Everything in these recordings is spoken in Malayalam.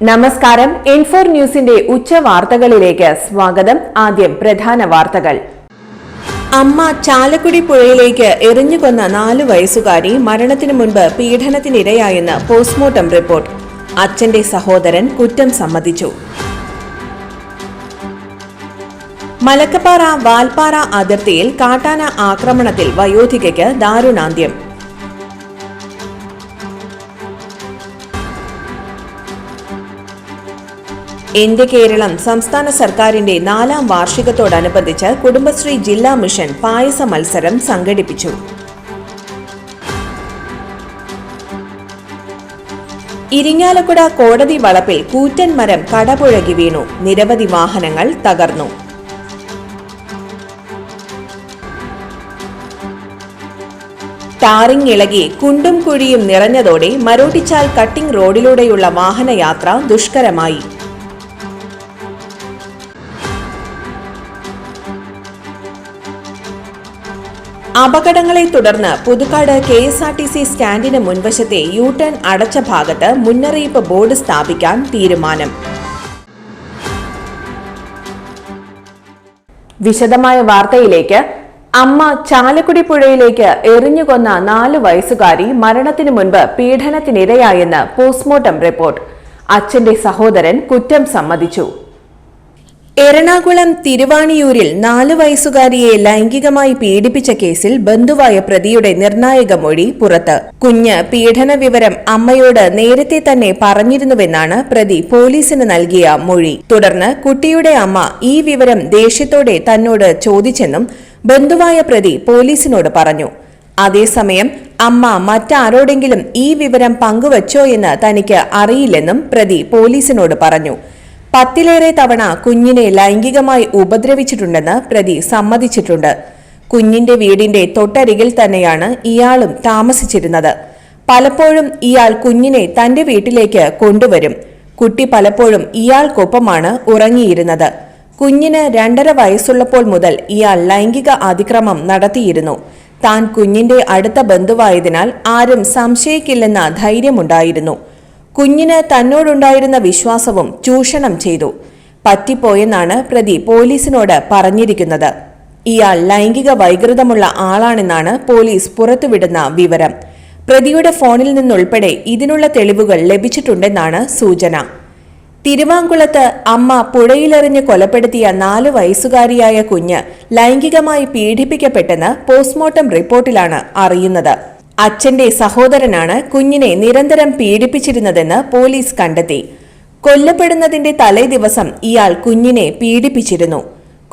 നമസ്കാരം. N4 ന്യൂസിന്റെ ഉച്ചവാർത്തകളിലേക്ക് സ്വാഗതം. ആദ്യം പ്രധാന വാർത്തകൾ. അമ്മ ചാലക്കുടി പുഴയിലേക്ക് എറിഞ്ഞുകൊന്ന 4 വയസ്സുകാരി മരണത്തിനു മുൻപ് പീഡനത്തിനിരയായെന്ന് പോസ്റ്റ്മോർട്ടം റിപ്പോർട്ട്. അച്ഛന്റെ സഹോദരൻ കുറ്റം സമ്മതിച്ചു. മലക്കപ്പാറ വാൽപ്പാറ അതിർത്തിയിൽ കാട്ടാന ആക്രമണത്തിൽ വയോധികയ്ക്ക് ദാരുണാന്ത്യം. എന്റെ കേരളം സംസ്ഥാന സർക്കാരിന്റെ 4ാം വാർഷികത്തോടനുബന്ധിച്ച് കുടുംബശ്രീ ജില്ലാ മിഷൻ പായസ മത്സരം സംഘടിപ്പിച്ചു. ഇരിങ്ങാലക്കുട കോടതി വളപ്പിൽ കൂറ്റൻ മരം കടപുഴകി വീണു. നിരവധി വാഹനങ്ങൾ തകർന്നു. ടാറിംഗ് ഇളകി കുണ്ടും കുഴിയും നിറഞ്ഞതോടെ മരോട്ടിച്ചാൽ കട്ടിംഗ് റോഡിലൂടെയുള്ള വാഹനയാത്ര ദുഷ്കരമായി. അപകടങ്ങളെ തുടർന്ന് പുതുക്കാട് KSRTC സ്റ്റാൻഡിന് മുൻവശത്തെ യു-ടേൺ അടച്ച ഭാഗത്ത് മുന്നറിയിപ്പ് ബോർഡ് സ്ഥാപിക്കാൻ തീരുമാനം. വിശദമായ വാർത്തയിലേക്ക്. അമ്മ ചാലക്കുടി പുഴയിലേക്ക് എറിഞ്ഞുകൊന്ന 4 വയസ്സുകാരി മരണത്തിനു മുൻപ് പീഡനത്തിനിരയായെന്ന് പോസ്റ്റ്മോർട്ടം റിപ്പോർട്ട്. അച്ഛന്റെ സഹോദരൻ കുറ്റം സമ്മതിച്ചു. എറണാകുളം തിരുവാണിയൂരിൽ 4 വയസ്സുകാരിയെ ലൈംഗികമായി പീഡിപ്പിച്ച കേസിൽ ബന്ധുവായ പ്രതിയുടെ നിർണായക മൊഴി പുറത്ത്. കുഞ്ഞ് പീഡന വിവരം അമ്മയോട് നേരത്തെ തന്നെ പറഞ്ഞിരുന്നുവെന്നാണ് പ്രതി പോലീസിന് നൽകിയ മൊഴി. തുടർന്ന് കുട്ടിയുടെ അമ്മ ഈ വിവരം ദേഷ്യത്തോടെ തന്നോട് ചോദിച്ചെന്നും ബന്ധുവായ പ്രതി പോലീസിനോട് പറഞ്ഞു. അതേസമയം അമ്മ മറ്റാരോടെങ്കിലും ഈ വിവരം പങ്കുവച്ചോ എന്ന് തനിക്ക് അറിയില്ലെന്നും പ്രതി പോലീസിനോട് പറഞ്ഞു. 10ലേറെ തവണ കുഞ്ഞിനെ ലൈംഗികമായി ഉപദ്രവിച്ചിട്ടുണ്ടെന്ന് പ്രതി സമ്മതിച്ചിട്ടുണ്ട്. കുഞ്ഞിന്റെ വീടിന്റെ തൊട്ടരികിൽ തന്നെയാണ് ഇയാളും താമസിച്ചിരുന്നത്. പലപ്പോഴും ഇയാൾ കുഞ്ഞിനെ തന്റെ വീട്ടിലേക്ക് കൊണ്ടുവരും. കുട്ടി പലപ്പോഴും ഇയാൾക്കൊപ്പമാണ് ഉറങ്ങിയിരുന്നത്. കുഞ്ഞിന് 2.5 വയസ്സുള്ളപ്പോൾ മുതൽ ഇയാൾ ലൈംഗിക അതിക്രമം നടത്തിയിരുന്നു. താൻ കുഞ്ഞിന്റെ അടുത്ത ബന്ധുവായതിനാൽ ആരും സംശയിക്കില്ലെന്ന ധൈര്യമുണ്ടായിരുന്നു. കുഞ്ഞിന് തന്നോടുണ്ടായിരുന്ന വിശ്വാസവും ചൂഷണം ചെയ്തു. പറ്റിപ്പോയെന്നാണ് പ്രതി പോലീസിനോട് പറഞ്ഞിരിക്കുന്നത്. ഇയാൾ ലൈംഗിക വൈകൃതമുള്ള ആളാണെന്നാണ് പോലീസ് പുറത്തുവിടുന്ന വിവരം. പ്രതിയുടെ ഫോണിൽ നിന്നുൾപ്പെടെ ഇതിനുള്ള തെളിവുകൾ ലഭിച്ചിട്ടുണ്ടെന്നാണ് സൂചന. തിരുവാങ്കുളത്ത് അമ്മ പുഴയിലെറിഞ്ഞ് കൊലപ്പെടുത്തിയ 4 വയസ്സുകാരിയായ കുഞ്ഞ് ലൈംഗികമായി പീഡിപ്പിക്കപ്പെട്ടെന്ന് പോസ്റ്റ്മോർട്ടം റിപ്പോർട്ടിലാണ് അറിയുന്നത്. അച്ഛന്റെ സഹോദരനാണ് കുഞ്ഞിനെ നിരന്തരം പീഡിപ്പിച്ചിരുന്നതെന്ന് പോലീസ് കണ്ടെത്തി. കൊല്ലപ്പെടുന്നതിന്റെ തലേ ദിവസം ഇയാൾ കുഞ്ഞിനെ പീഡിപ്പിച്ചിരുന്നു.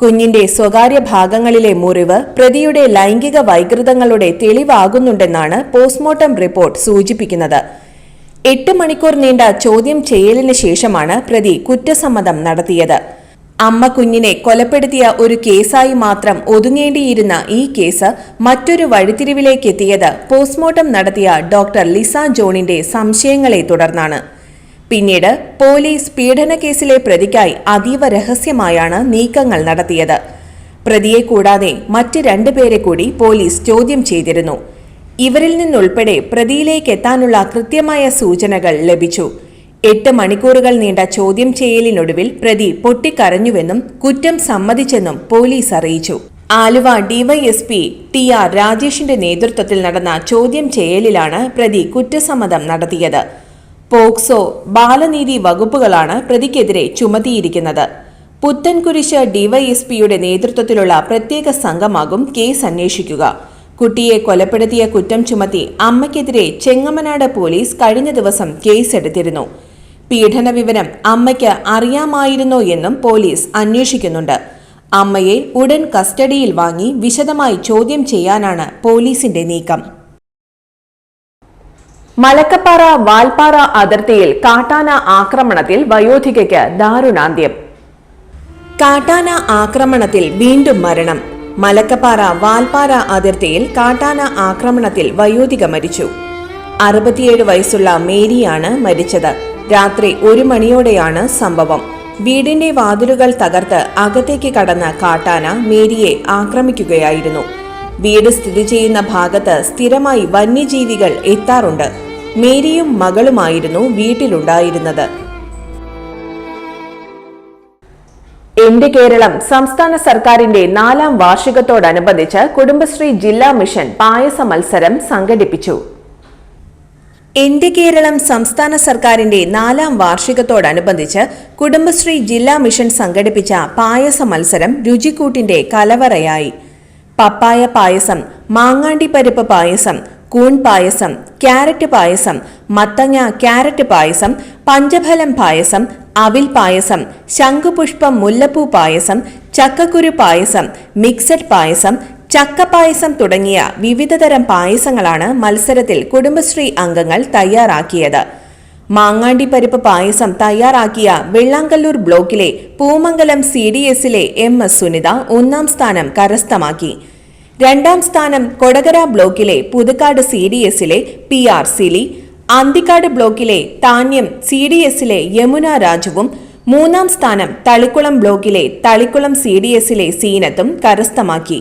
കുഞ്ഞിന്റെ സ്വകാര്യ ഭാഗങ്ങളിലെ മുറിവ് പ്രതിയുടെ ലൈംഗിക വൈകൃതങ്ങളുടെ തെളിവാകുന്നുണ്ടെന്നാണ് പോസ്റ്റ്മോർട്ടം റിപ്പോർട്ട് സൂചിപ്പിക്കുന്നത്. 8 മണിക്കൂർ നീണ്ട ചോദ്യം ചെയ്യലിന് ശേഷമാണ് പ്രതി കുറ്റസമ്മതം നടത്തിയത്. അമ്മ കുഞ്ഞിനെ കൊലപ്പെടുത്തിയ ഒരു കേസായി മാത്രം ഒതുങ്ങേണ്ടിയിരുന്ന ഈ കേസ് മറ്റൊരു വഴിത്തിരിവിലേക്കെത്തിയത് പോസ്റ്റ്മോർട്ടം നടത്തിയ ഡോക്ടർ ലിസ ജോണിന്റെ സംശയങ്ങളെ തുടർന്നാണ്. പിന്നീട് പോലീസ് പീഡനക്കേസിലെ പ്രതിക്കായി അതീവ രഹസ്യമായാണ് നീക്കങ്ങൾ നടത്തിയത്. പ്രതിയെ കൂടാതെ മറ്റ് 2 പേരെ കൂടി പോലീസ് ചോദ്യം ചെയ്തിരുന്നു. ഇവരിൽ നിന്നുൾപ്പെടെ പ്രതിയിലേക്കെത്താനുള്ള കൃത്യമായ സൂചനകൾ ലഭിച്ചു. 8 മണിക്കൂറുകൾ നീണ്ട ചോദ്യം ചെയ്യലിനൊടുവിൽ പ്രതി പൊട്ടിക്കരഞ്ഞുവെന്നും കുറ്റം സമ്മതിച്ചെന്നും പോലീസ് അറിയിച്ചു. ആലുവ DYSP TR രാജേഷിന്റെ നേതൃത്വത്തിൽ നടന്ന ചോദ്യം ചെയ്യലിലാണ് പ്രതി കുറ്റസമ്മതം നടത്തിയത്. പോക്സോ, ബാലനീതി വകുപ്പുകളാണ് പ്രതിക്കെതിരെ ചുമത്തിയിരിക്കുന്നത്. പുത്തൻകുരിശ് DYSPയുടെ നേതൃത്വത്തിലുള്ള പ്രത്യേക സംഘമാകും കേസ് അന്വേഷിക്കുക. കുട്ടിയെ കൊലപ്പെടുത്തിയ കുറ്റം ചുമത്തി അമ്മയ്ക്കെതിരെ ചെങ്ങമനാട് പോലീസ് കഴിഞ്ഞ ദിവസം കേസെടുത്തിരുന്നു. പീഡന വിവരം അമ്മയ്ക്ക് അറിയാമായിരുന്നോ എന്നും പോലീസ് അന്വേഷിക്കുന്നുണ്ട്. അമ്മയെ ഉടൻ കസ്റ്റഡിയിൽ വാങ്ങി വിശദമായി ചോദ്യം ചെയ്യാനാണ് പോലീസിന്റെ നീക്കം. മലക്കപ്പാറ വാൽപ്പാറ അതിർത്തിയിൽ കാട്ടാന ആക്രമണത്തിൽ വയോധികയ്ക്ക് ദാരുണാന്ത്യം. കാട്ടാന ആക്രമണത്തിൽ വീണ്ടും മരണം. മലക്കപ്പാറ വാൽപ്പാറ അതിർത്തിയിൽ കാട്ടാന ആക്രമണത്തിൽ വയോധിക മരിച്ചു. 67 വയസ്സുള്ള മേരിയാണ് മരിച്ചത്. രാത്രി 1 മണിയോടെയാണ് സംഭവം. വീടിന്റെ വാതിലുകൾ തകർത്ത് അകത്തേക്ക് കടന്ന കാട്ടാന മേരിയെ ആക്രമിക്കുകയായിരുന്നു. വീട് സ്ഥിതി ചെയ്യുന്ന ഭാഗത്ത് സ്ഥിരമായി വന്യജീവികൾ എത്താറുണ്ട്. മേരിയും മകളുമായിരുന്നു വീട്ടിലുണ്ടായിരുന്നത്. എന്റെ കേരളം സംസ്ഥാന സർക്കാരിന്റെ 4ാം വാർഷികത്തോടനുബന്ധിച്ച് കുടുംബശ്രീ ജില്ലാ മിഷൻ പായസ മത്സരം സംഘടിപ്പിച്ചു. എന്റെ കേരളം സംസ്ഥാന സർക്കാരിന്റെ 4ാം വാർഷികത്തോടനുബന്ധിച്ച് കുടുംബശ്രീ ജില്ലാ മിഷൻ സംഘടിപ്പിച്ച പായസ മത്സരം രുചിക്കൂട്ടിന്റെ കലവറയായി. പപ്പായ പായസം, മാങ്ങാണ്ടിപ്പരിപ്പ് പായസം, കൂൺ പായസം, ക്യാരറ്റ് പായസം, മത്തങ്ങ ക്യാരറ്റ് പായസം, പഞ്ചഫലം പായസം, അവിൽ പായസം, ശംഖുപുഷ്പം മുല്ലപ്പൂ പായസം, ചക്കക്കുരു പായസം, മിക്സഡ് പായസം, ചക്കപ്പായസം തുടങ്ങിയ വിവിധതരം പായസങ്ങളാണ് മത്സരത്തിൽ കുടുംബശ്രീ അംഗങ്ങൾ തയ്യാറാക്കിയത്. മാങ്ങാണ്ടിപ്പരിപ്പ് പായസം തയ്യാറാക്കിയ വെള്ളാങ്കല്ലൂർ ബ്ലോക്കിലെ പൂമംഗലം CDSലെ MS സുനിത 1ാം സ്ഥാനം കരസ്ഥമാക്കി. 2ാം സ്ഥാനം കൊടകര ബ്ലോക്കിലെ പുതുക്കാട് CDSലെ PR സിലി, അന്തിക്കാട് ബ്ലോക്കിലെ താന്യം CDSലെ യമുന രാജുവും 3ാം സ്ഥാനം തളിക്കുളം ബ്ലോക്കിലെ തളിക്കുളം CDSലെ സീനത്തും കരസ്ഥമാക്കി.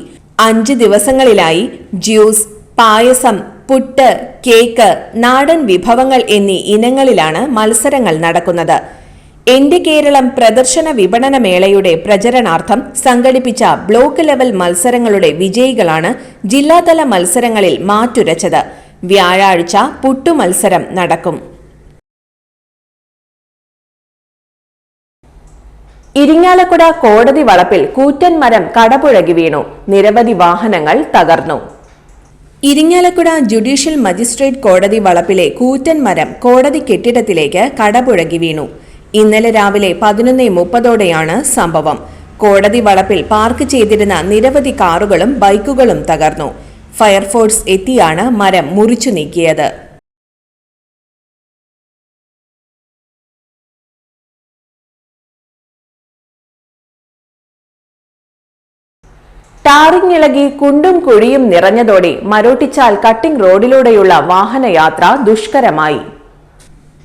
5 ദിവസങ്ങളിലായി ജ്യൂസ്, പായസം, പുട്ട്, കേക്ക്, നാടൻ വിഭവങ്ങൾ എന്നീ ഇനങ്ങളിലാണ് മത്സരങ്ങൾ നടക്കുന്നത്. എന്റെ കേരളം പ്രദർശന വിപണന മേളയുടെ പ്രചരണാർത്ഥം സംഘടിപ്പിച്ച ബ്ലോക്ക് ലെവൽ മത്സരങ്ങളുടെ വിജയികളാണ് ജില്ലാതല മത്സരങ്ങളിൽ മാറ്റുരച്ചത്. വ്യാഴാഴ്ച പുട്ടുമത്സരം നടക്കും. ഇരിങ്ങാലക്കുട കോടതി വളപ്പിൽ കൂറ്റൻ മരം കടപുഴകി വീണു. നിരവധി വാഹനങ്ങൾ തകർന്നു. ഇരിങ്ങാലക്കുട ജുഡീഷ്യൽ മജിസ്ട്രേറ്റ് കോടതി വളപ്പിലെ കൂറ്റൻ മരം കോടതി കെട്ടിടത്തിലേക്ക് കടപുഴകി വീണു. ഇന്നലെ രാവിലെ 11:30ഓടെയാണ് സംഭവം. കോടതി വളപ്പിൽ പാർക്ക് ചെയ്തിരുന്ന നിരവധി കാറുകളും ബൈക്കുകളും തകർന്നു. ഫയർഫോഴ്സ് എത്തിയാണ് മരം മുറിച്ചു നീക്കിയത്. ടാറിംഗ് ഇളകി കുണ്ടും കുഴിയും നിറഞ്ഞതോടെ മരോട്ടിച്ചാൽ കട്ടിംഗ് റോഡിലൂടെയുള്ള വാഹനയാത്ര ദുഷ്കരമായി.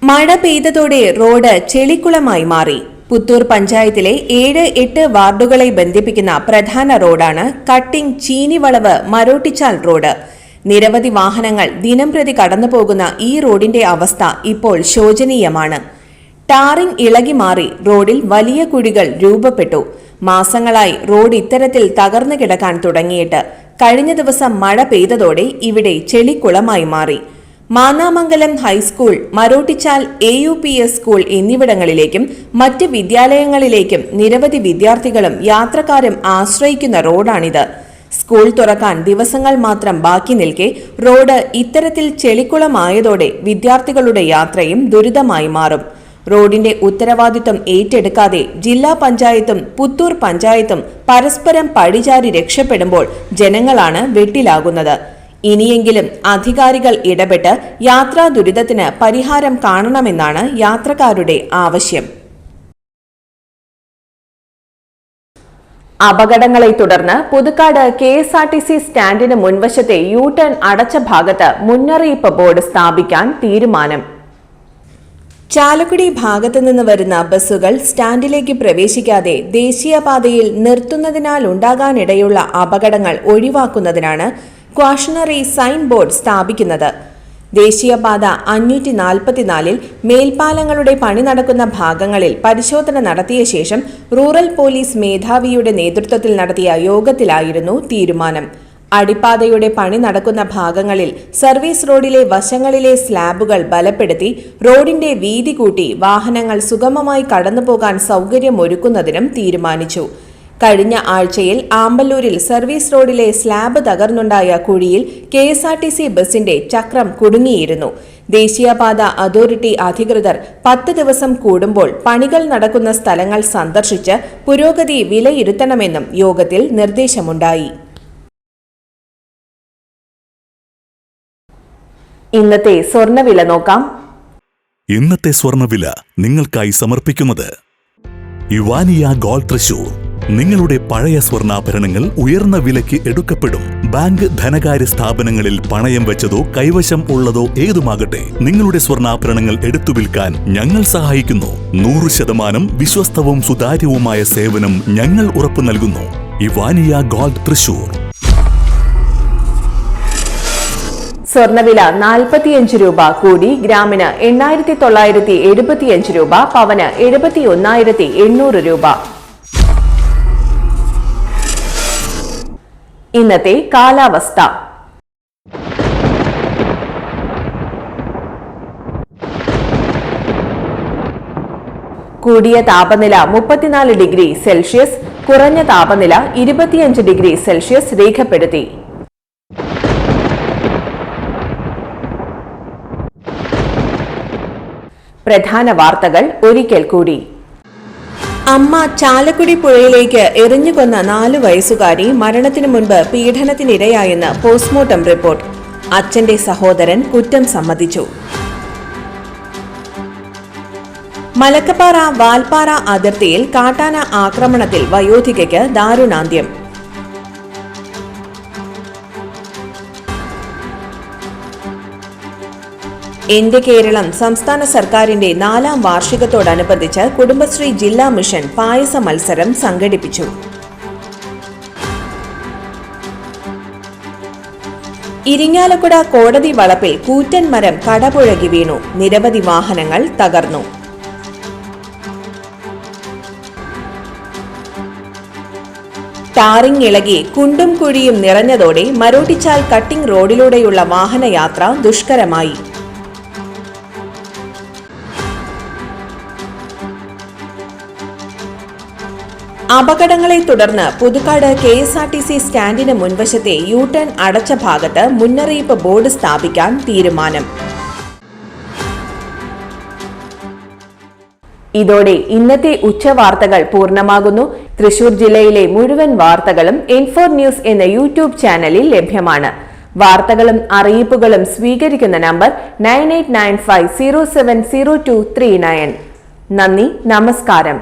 മഴ പെയ്തതോടെ റോഡ് ചെളിക്കുളമായി മാറി. പുത്തൂർ പഞ്ചായത്തിലെ 7-8 വാർഡുകളെ ബന്ധിപ്പിക്കുന്ന പ്രധാന റോഡാണ് കട്ടിംഗ് ചീനിവളവ് മരോട്ടിച്ചാൽ റോഡ്. നിരവധി വാഹനങ്ങൾ ദിനംപ്രതി കടന്നുപോകുന്ന ഈ റോഡിന്റെ അവസ്ഥ ഇപ്പോൾ ശോചനീയമാണ്. ടാറിംഗ് ഇളകി മാറി റോഡിൽ വലിയ കുഴികൾ രൂപപ്പെട്ടു. മാസങ്ങളായി റോഡ് ഇത്തരത്തിൽ തകർന്നു കിടക്കാൻ തുടങ്ങിയിട്ട് കഴിഞ്ഞ ദിവസം മഴ പെയ്തതോടെ ഇവിടെ ചെളിക്കുളമായി മാറി. Mannamangalam high school, Marottichal AUPS school എന്നിവിടങ്ങളിലേക്കും മറ്റ് വിദ്യാലയങ്ങളിലേക്കും നിരവധി വിദ്യാർത്ഥികളും യാത്രക്കാരും ആശ്രയിക്കുന്ന റോഡാണിത്. സ്കൂൾ തുറക്കാൻ ദിവസങ്ങൾ മാത്രം ബാക്കി നിൽക്കെ റോഡ് ഇത്തരത്തിൽ ചെളിക്കുളമായതോടെ വിദ്യാർത്ഥികളുടെ യാത്രയും ദുരിതമായി മാറും. റോഡിന്റെ ഉത്തരവാദിത്തം ഏറ്റെടുക്കാതെ ജില്ലാ പഞ്ചായത്തും പുത്തൂർ പഞ്ചായത്തും പരസ്പരം പഴിചാരി രക്ഷപ്പെടുമ്പോൾ ജനങ്ങളാണ് വെട്ടിലാകുന്നത്. ഇനിയെങ്കിലും അധികാരികൾ ഇടപെട്ട് യാത്രാ ദുരിതത്തിന് പരിഹാരം കാണണമെന്നാണ് യാത്രക്കാരുടെ ആവശ്യം. അപകടങ്ങളെ തുടർന്ന് പുതുക്കാട് KSRTC സ്റ്റാൻഡിന് മുൻവശത്തെ U-ടേൺ അടച്ച ഭാഗത്ത് മുന്നറിയിപ്പ് ബോർഡ് സ്ഥാപിക്കാൻ തീരുമാനം. ചാലക്കുടി ഭാഗത്തു നിന്ന് വരുന്ന ബസ്സുകൾ സ്റ്റാൻഡിലേക്ക് പ്രവേശിക്കാതെ ദേശീയപാതയിൽ നിർത്തുന്നതിനാൽ ഉണ്ടാകാനിടയുള്ള അപകടങ്ങൾ ഒഴിവാക്കുന്നതിനാണ് ക്വാഷണറി സൈൻ ബോർഡ് സ്ഥാപിക്കുന്നത്. ദേശീയപാത 544-ൽ മേൽപ്പാലങ്ങളുടെ പണി നടക്കുന്ന ഭാഗങ്ങളിൽ പരിശോധന നടത്തിയ ശേഷം റൂറൽ പോലീസ് മേധാവിയുടെ നേതൃത്വത്തിൽ നടത്തിയ യോഗത്തിലായിരുന്നു തീരുമാനം. അടിപ്പാതയുടെ പണി നടക്കുന്ന ഭാഗങ്ങളിൽ സർവീസ് റോഡിലെ വശങ്ങളിലെ സ്ലാബുകൾ ബലപ്പെടുത്തി റോഡിന്റെ വീതി കൂട്ടി വാഹനങ്ങൾ സുഗമമായി കടന്നുപോകാൻ സൗകര്യമൊരുക്കുന്നതിനും തീരുമാനിച്ചു. കഴിഞ്ഞ ആഴ്ചയിൽ ആമ്പല്ലൂരിൽ സർവീസ് റോഡിലെ സ്ലാബ് തകർന്നുണ്ടായ കുഴിയിൽ KSRTC ബസിന്റെ ചക്രം കുടുങ്ങിയിരുന്നു. ദേശീയപാത അതോറിറ്റി അധികൃതർ 10 ദിവസം കൂടുമ്പോൾ പണികൾ നടക്കുന്ന സ്ഥലങ്ങൾ സന്ദർശിച്ച് പുരോഗതി വിലയിരുത്തണമെന്നും യോഗത്തിൽ നിർദ്ദേശമുണ്ടായി. ഇന്നത്തെ സ്വർണ്ണവില നോക്കാം. ഇന്നത്തെ സ്വർണ്ണവില നിങ്ങൾക്കായി സമർപ്പിക്കുന്നത് ഇവാനിയ ഗോൾഡ് തൃശൂർ. നിങ്ങളുടെ പഴയ സ്വർണ്ണാഭരണങ്ങൾ ഉയർന്ന വിലയ്ക്ക് എടുക്കപ്പെടും. ബാങ്ക്, ധനകാര്യ സ്ഥാപനങ്ങളിൽ പണയം വെച്ചതോ കൈവശം ഉള്ളതോ ഏതുമാകട്ടെ, നിങ്ങളുടെ സ്വർണ്ണാഭരണങ്ങൾ എടുത്തു വിൽക്കാൻ ഞങ്ങൾ സഹായിക്കുന്നു. 100% വിശ്വസ്തവും സുതാര്യവുമായ സേവനം ഞങ്ങൾ ഉറപ്പു നൽകുന്നു. ഇവാനിയ ഗോൾഡ് തൃശൂർ. സ്വർണ്ണവില 45 രൂപ കൂടി ഗ്രാമിന് 8,975 രൂപ, പവന് 71,800 രൂപ. ഇന്നത്തെ കാലാവസ്ഥ. കൂടിയ താപനില 34 ഡിഗ്രി സെൽഷ്യസ്, കുറഞ്ഞ താപനില 25 ഡിഗ്രി സെൽഷ്യസ് രേഖപ്പെടുത്തി. പ്രധാന വാർത്തകൾ ഒരിക്കൽ കൂടി. അമ്മ ചാലക്കുടി പുഴയിലേക്ക് എറിഞ്ഞുകൊന്ന 4 വയസ്സുകാരി മരണത്തിനു മുൻപ് പീഡനത്തിനിരയായെന്ന് പോസ്റ്റ്മോർട്ടം റിപ്പോർട്ട്. അച്ഛന്റെ സഹോദരൻ കുറ്റം സമ്മതിച്ചു. മലക്കപ്പാറ വാൽപ്പാറ അതിർത്തിയിൽ കാട്ടാന ആക്രമണത്തിൽ വയോധികയ്ക്ക് ദാരുണാന്ത്യം. എന്റെ കേരളം സംസ്ഥാന സർക്കാരിന്റെ 4ാം വാർഷികത്തോടനുബന്ധിച്ച് കുടുംബശ്രീ ജില്ലാ മിഷൻ പായസ മത്സരം സംഘടിപ്പിച്ചു. ഇരിങ്ങാലക്കുട കോടതി വളപ്പിൽ കൂറ്റൻ മരം കടപുഴകി വീണു. നിരവധി വാഹനങ്ങൾ തകർന്നു. ടാറിംഗ് ഇളകി കുണ്ടും കുഴിയും നിറഞ്ഞതോടെ മരോട്ടിച്ചാൽ കട്ടിംഗ് റോഡിലൂടെയുള്ള വാഹനയാത്ര ദുഷ്കരമായി. അപകടങ്ങളെ തുടർന്ന് പുതുക്കാട് KSRTC സ്റ്റാൻഡിന് മുൻവശത്തെ യു-ടേൺ അടച്ച ഭാഗത്ത് മുന്നറിയിപ്പ് ബോർഡ് സ്ഥാപിക്കാൻ തീരുമാനം. ഇതോടെ ഇന്നത്തെ ഉച്ചവാർത്തകൾ പൂർണ്ണമാകുന്നു. തൃശൂർ ജില്ലയിലെ മുഴുവൻ വാർത്തകളും N4 ന്യൂസ് എന്ന യൂട്യൂബ് ചാനലിൽ ലഭ്യമാണ്. വാർത്തകളും അറിയിപ്പുകളും സ്വീകരിക്കുന്ന നമ്പർ 9895070239. നന്ദി, നമസ്കാരം.